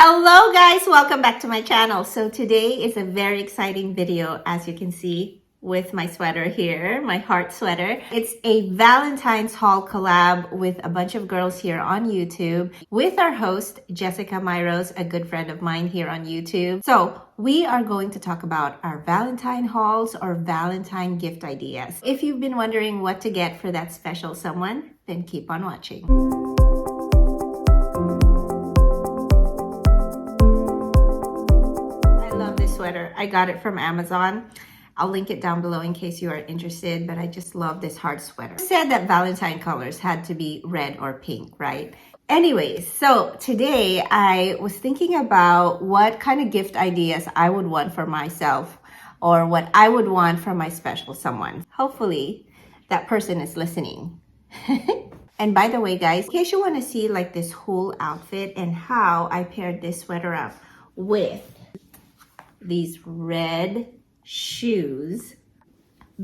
Hello guys, welcome back to my channel. So today is a very exciting video, as you can see with my sweater here, my heart sweater. It's a Valentine's haul collab with a bunch of girls here on YouTube with our host Jessica MyRose, a good friend of mine here on YouTube. So we are going to talk about our Valentine hauls or Valentine gift ideas. If you've been wondering what to get for that special someone, then keep on watching. Sweater. I got it from Amazon. I'll link it down below in case you are interested, but I just love this heart sweater. I said that Valentine colors had to be red or pink, right? Anyways, so today I was thinking about what kind of gift ideas I would want for myself or what I would want from my special someone. Hopefully that person is listening. And by the way, guys, in case you want to see like this whole outfit and how I paired this sweater up with these red shoes,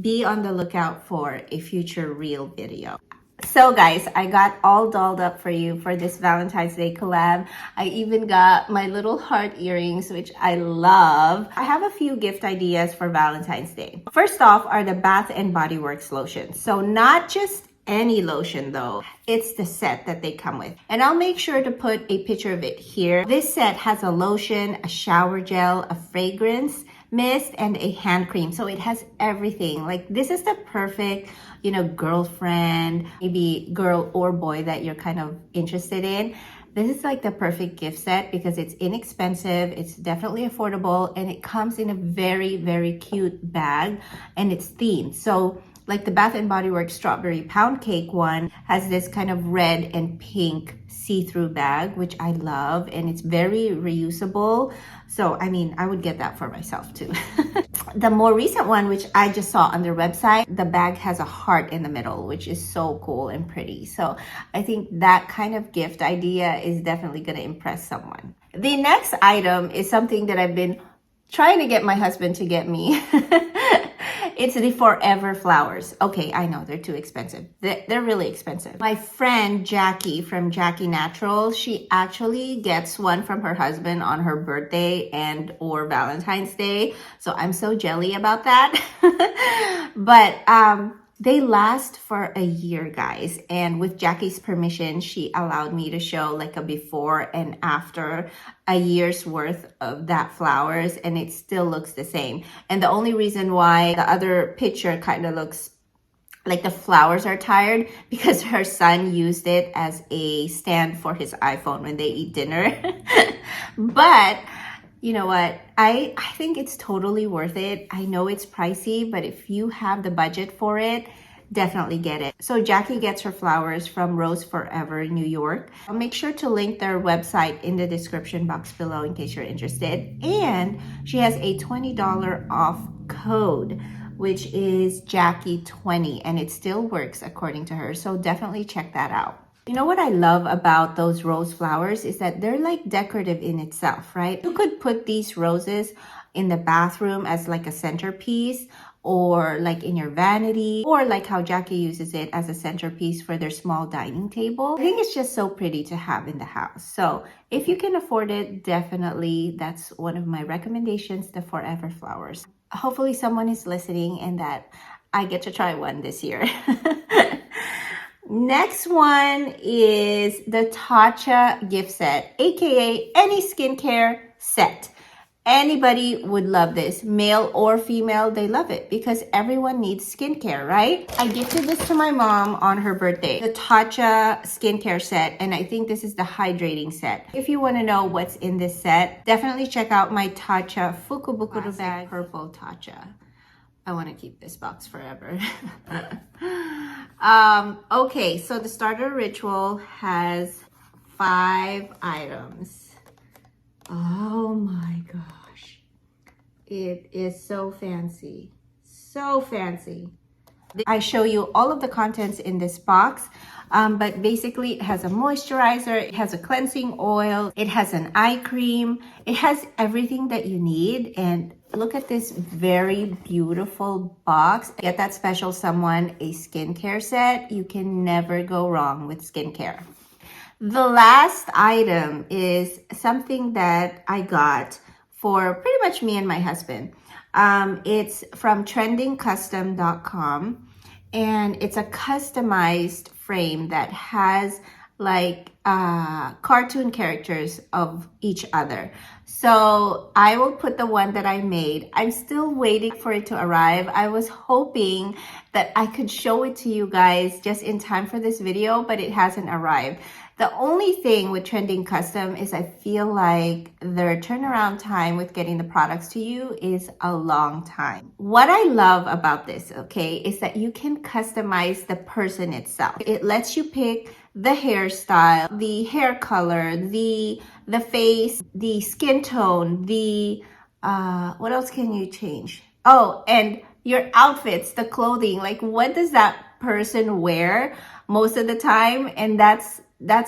be on the lookout for a future reel video. So guys, I got all dolled up for you for this Valentine's Day collab. I even got my little heart earrings, which I love. I have a few gift ideas for Valentine's Day. First off are the Bath and Body Works lotions. So not just any lotion though, it's the set that they come with, and I'll make sure to put a picture of it here. This set has a lotion, a shower gel, a fragrance mist, and a hand cream, so it has everything. Like, this is the perfect, you know, girlfriend, maybe girl or boy that you're kind of interested in. This is like the perfect gift set because it's inexpensive, it's definitely affordable, and it comes in a very, very cute bag, and it's themed. So like the Bath and Body Works Strawberry Pound Cake one has this kind of red and pink see-through bag, which I love, and it's very reusable. So, I mean, I would get that for myself too. The more recent one, which I just saw on their website, the bag has a heart in the middle, which is so cool and pretty. So I think that kind of gift idea is definitely going to impress someone. The next item is something that I've been trying to get my husband to get me. It's the Forever flowers. Okay, I know they're too expensive. They're really expensive. My friend Jackie from Jackie Naturals, she actually gets one from her husband on her birthday and or Valentine's Day. So I'm so jelly about that. But they last for a year, guys. And with Jackie's permission, she allowed me to show like a before and after a year's worth of that flowers, and it still looks the same. And the only reason why the other picture kind of looks like the flowers are tired because her son used it as a stand for his iPhone when they eat dinner. But you know what? I think it's totally worth it. I know it's pricey, but if you have the budget for it, definitely get it. So Jackie gets her flowers from Rose Forever New York. I'll make sure to link their website in the description box below in case you're interested. And she has a $20 off code, which is Jackie20, and it still works according to her. So definitely check that out. You know what I love about those rose flowers is that they're like decorative in itself, right? You could put these roses in the bathroom as like a centerpiece, or like in your vanity, or like how Jackie uses it as a centerpiece for their small dining table. I think it's just so pretty to have in the house. So if you can afford it, definitely that's one of my recommendations, the Forever flowers. Hopefully someone is listening and that I get to try one this year. Next one is the Tatcha Gift Set, aka any skincare set. Anybody would love this, male or female, they love it because everyone needs skincare, right? I gifted this to my mom on her birthday, the Tatcha skincare set, and I think this is the hydrating set. If you want to know what's in this set, definitely check out my Tatcha Fukubukuru bag, purple Tatcha. I want to keep this box forever. Okay, so the starter ritual has 5 items. Oh my gosh. It is so fancy. So fancy. I show you all of the contents in this box, but basically it has a moisturizer, it has a cleansing oil, it has an eye cream, it has everything that you need. And look at this very beautiful box. Get that special someone a skincare set. You can never go wrong with skincare. The last item is something that I got for pretty much me and my husband. It's from trendingcustom.com, and it's a customized frame that has like cartoon characters of each other. So I will put the one that I made. I'm still waiting for it to arrive. I was hoping that I could show it to you guys just in time for this video, but it hasn't arrived. The only thing with Trending Custom is I feel like their turnaround time with getting the products to you is a long time. What I love about this, okay, is that you can customize the person itself. It lets you pick the hairstyle, the hair color, the face, the skin tone, the what else can you change? Oh, and your outfits, the clothing, like what does that person wear most of the time? And that's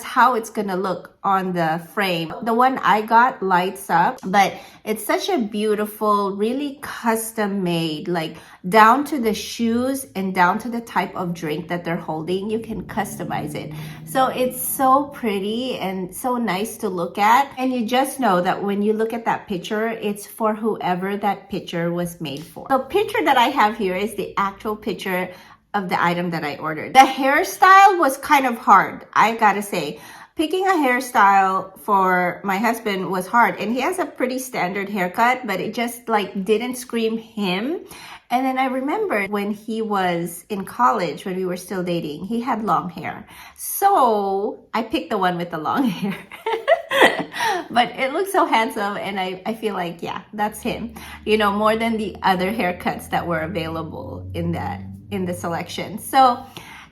how it's gonna look on the frame. The one I got lights up, but it's such a beautiful, really custom made, like down to the shoes and down to the type of drink that they're holding. You can customize it. So it's so pretty and so nice to look at. And you just know that when you look at that picture, it's for whoever that picture was made for. The picture that I have here is the actual picture of the item that I ordered. The hairstyle was kind of hard, I gotta say. Picking a hairstyle for my husband was hard, and he has a pretty standard haircut, but it just like didn't scream him. And then I remembered when he was in college, when we were still dating, he had long hair. So I picked the one with the long hair. But it looks so handsome, and I feel like, yeah, that's him, you know, more than the other haircuts that were available in the selection. So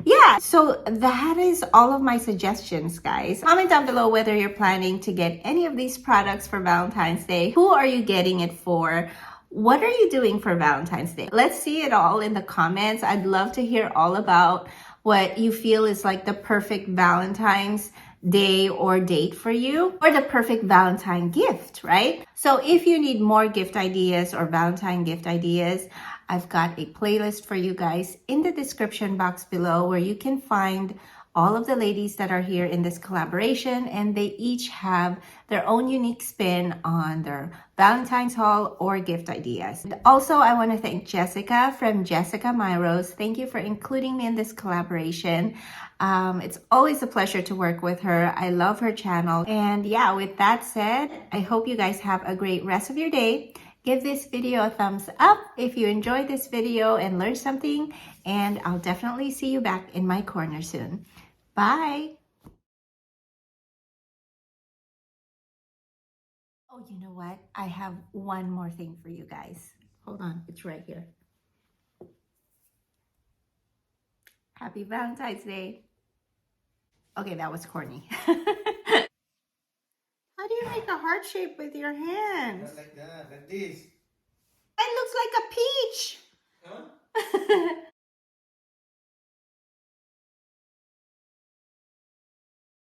yeah, so that is all of my suggestions, guys. Comment down below whether you're planning to get any of these products for Valentine's Day. Who are you getting it for? What are you doing for Valentine's Day? Let's see it all in the comments. I'd love to hear all about what you feel is like the perfect Valentine's day or date for you, or the perfect Valentine gift, right? So if you need more gift ideas or Valentine gift ideas, I've got a playlist for you guys in the description box below where you can find all of the ladies that are here in this collaboration, and they each have their own unique spin on their Valentine's haul or gift ideas. And also, I want to thank Jessica from Jessica MyRose. Thank you for including me in this collaboration. It's always a pleasure to work with her. I love her channel. And yeah, with that said, I hope you guys have a great rest of your day. Give this video a thumbs up if you enjoyed this video and learned something, and I'll definitely see you back in my corner soon. Bye. Oh, you know what? I have one more thing for you guys. Hold on, it's right here. Happy Valentine's Day. Okay, that was corny. How do you make a heart shape with your hands? Not like that, like this. It looks like a peach.